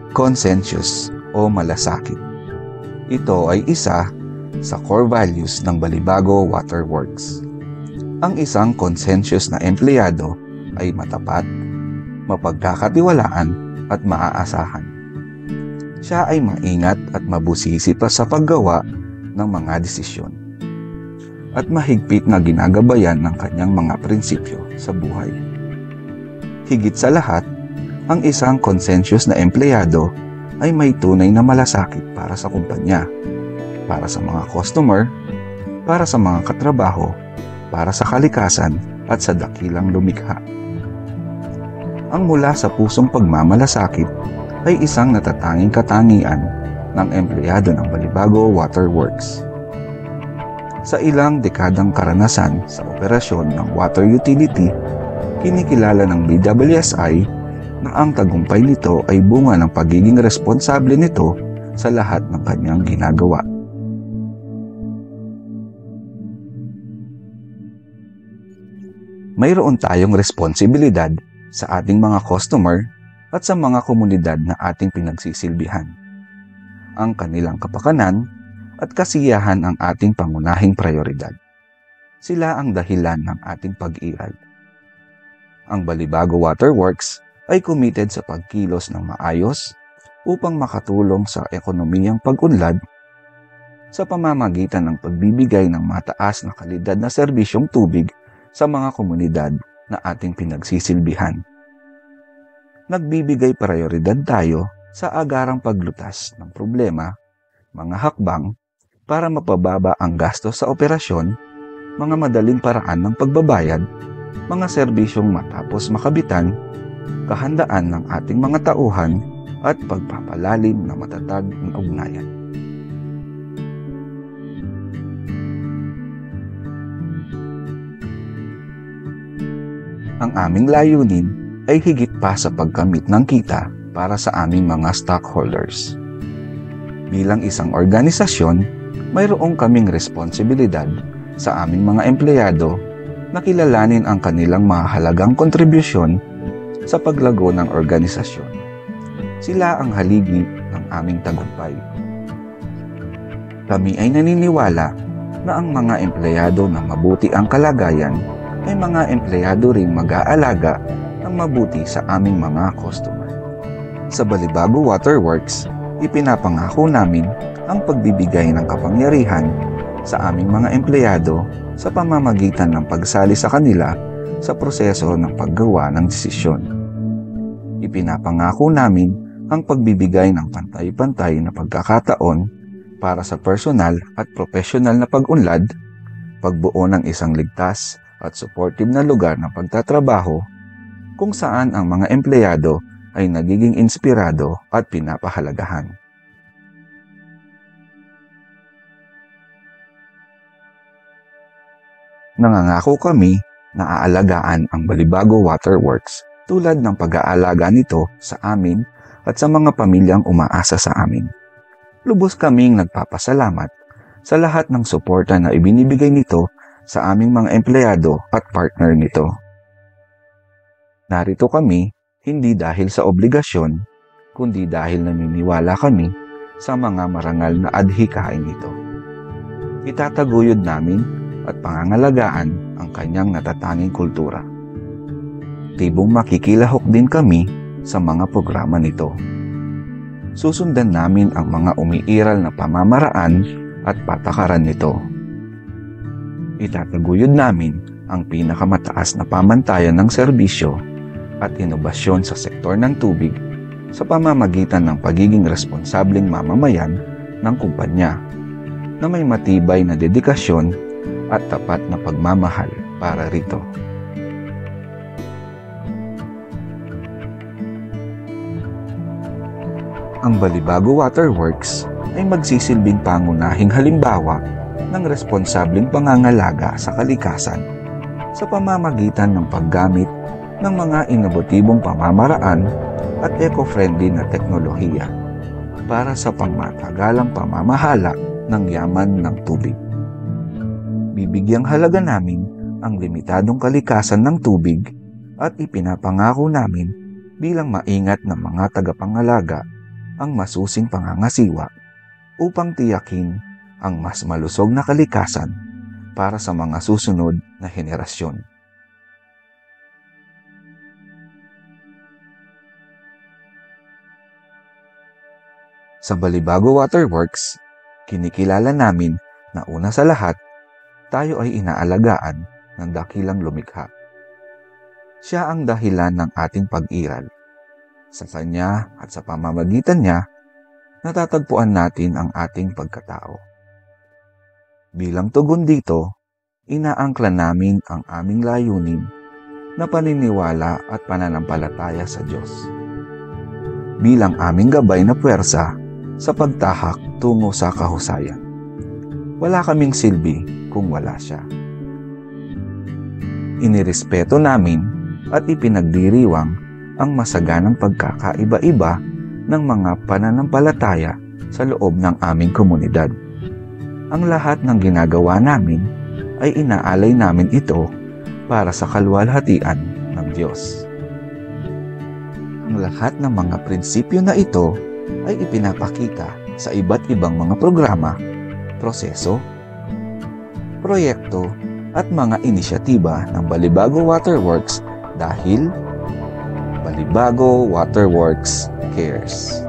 Conscientious o malasakit. Ito ay isa sa core values ng Balibago Waterworks. Ang isang conscientious na empleyado ay matapat, mapagkakatiwalaan at maaasahan. Siya ay maingat at mabusisi pa sa paggawa ng mga desisyon at mahigpit na ginagabayan ng kanyang mga prinsipyo sa buhay. Higit sa lahat, ang isang conscientious na empleyado ay may tunay na malasakit para sa kumpanya, para sa mga customer, para sa mga katrabaho, para sa kalikasan at sa dakilang lumikha. Ang mula sa pusong pagmamalasakit ay isang natatanging katangian ng empleyado ng Balibago Waterworks. Sa ilang dekadang karanasan sa operasyon ng water utility, kinikilala ng BWSI na ang tagumpay nito ay bunga ng pagiging responsable nito sa lahat ng kanyang ginagawa. Mayroon tayong responsibilidad sa ating mga customer at sa mga komunidad na ating pinagsisilbihan. Ang kanilang kapakanan at kasiyahan ang ating pangunahing prioridad. Sila ang dahilan ng ating pag-iral. Ang Balibago Waterworks ay committed sa pagkilos ng maayos upang makatulong sa ekonomiyang pag-unlad sa pamamagitan ng pagbibigay ng mataas na kalidad na serbisyong tubig sa mga komunidad na ating pinagsisilbihan. Nagbibigay prioridad tayo sa agarang paglutas ng problema, mga hakbang para mapababa ang gastos sa operasyon, mga madaling paraan ng pagbabayad, mga serbisyong matapos makabitan, kahandaan ng ating mga tauhan at pagpapalalim na matatag ng ugnayan. Ang aming layunin ay higit pa sa pagkamit ng kita para sa aming mga stockholders. Bilang isang organisasyon, mayroong kaming responsibilidad sa aming mga empleyado na kilalanin ang kanilang mahalagang kontribusyon sa paglago ng organisasyon. Sila ang haligi ng aming tagumpay. Kami ay naniniwala na ang mga empleyado na mabuti ang kalagayan ay mga empleyado ring mag-aalaga ng mabuti sa aming mga customer. Sa Balibago Waterworks, ipinapangako namin ang pagbibigay ng kapangyarihan sa aming mga empleyado sa pamamagitan ng pagsali sa kanila sa proseso ng paggawa ng desisyon. Ipinapangako namin ang pagbibigay ng pantay-pantay na pagkakataon para sa personal at profesional na pag-unlad, pagbuo ng isang ligtas at supportive na lugar ng pagtatrabaho kung saan ang mga empleyado ay nagiging inspirado at pinapahalagahan. Nangangako kami na aalagaan ang Balibago Waterworks tulad ng pag-aalaga nito sa amin at sa mga pamilyang umaasa sa amin. Lubos kaming nagpapasalamat sa lahat ng suporta na ibinibigay nito sa aming mga empleyado at partner nito. Narito kami hindi dahil sa obligasyon, kundi dahil naniniwala kami sa mga marangal na adhikain nito. Itataguyod namin at pangangalagaan ang kanyang natatanging kultura. Tibong makikilahok din kami sa mga programa nito. Susundan namin ang mga umiiral na pamamaraan at patakaran nito. Itataguyod namin ang pinakamataas na pamantayan ng serbisyo at inobasyon sa sektor ng tubig sa pamamagitan ng pagiging responsableng mamamayan ng kumpanya na may matibay na dedikasyon at tapat na pagmamahal para rito. Ang Balibago Waterworks ay magsisilbing pangunahing halimbawa ng responsableng pangangalaga sa kalikasan sa pamamagitan ng paggamit ng mga inobotibong pamamaraan at eco-friendly na teknolohiya para sa pangmatagalang pamamahala ng yaman ng tubig. Bibigyang halaga namin ang limitadong kalikasan ng tubig at ipinapangako namin bilang maingat na mga tagapangalaga ang masusing pangangasiwa upang tiyakin ang mas malusog na kalikasan para sa mga susunod na henerasyon. Sa Balibago Waterworks, kinikilala namin na una sa lahat, tayo ay inaalagaan ng dakilang lumikha. Siya ang dahilan ng ating pag-iral. Sa kanya at sa pamamagitan niya, natatagpuan natin ang ating pagkatao. Bilang tugon dito, inaangkla namin ang aming layunin na paniniwala at pananampalataya sa Diyos. Bilang aming gabay na puwersa sa pagtahak tungo sa kahusayan. Wala kaming silbi kung wala siya. Inirespeto namin at ipinagdiriwang ang masaganang pagkakaiba-iba ng mga pananampalataya sa loob ng aming komunidad. Ang lahat ng ginagawa namin ay inaalay namin ito para sa kaluwalhatian ng Diyos. Ang lahat ng mga prinsipyo na ito ay ipinapakita sa iba't ibang mga programa, proseso, proyekto at mga inisyatiba ng Balibago Waterworks dahil Balibago Waterworks cares.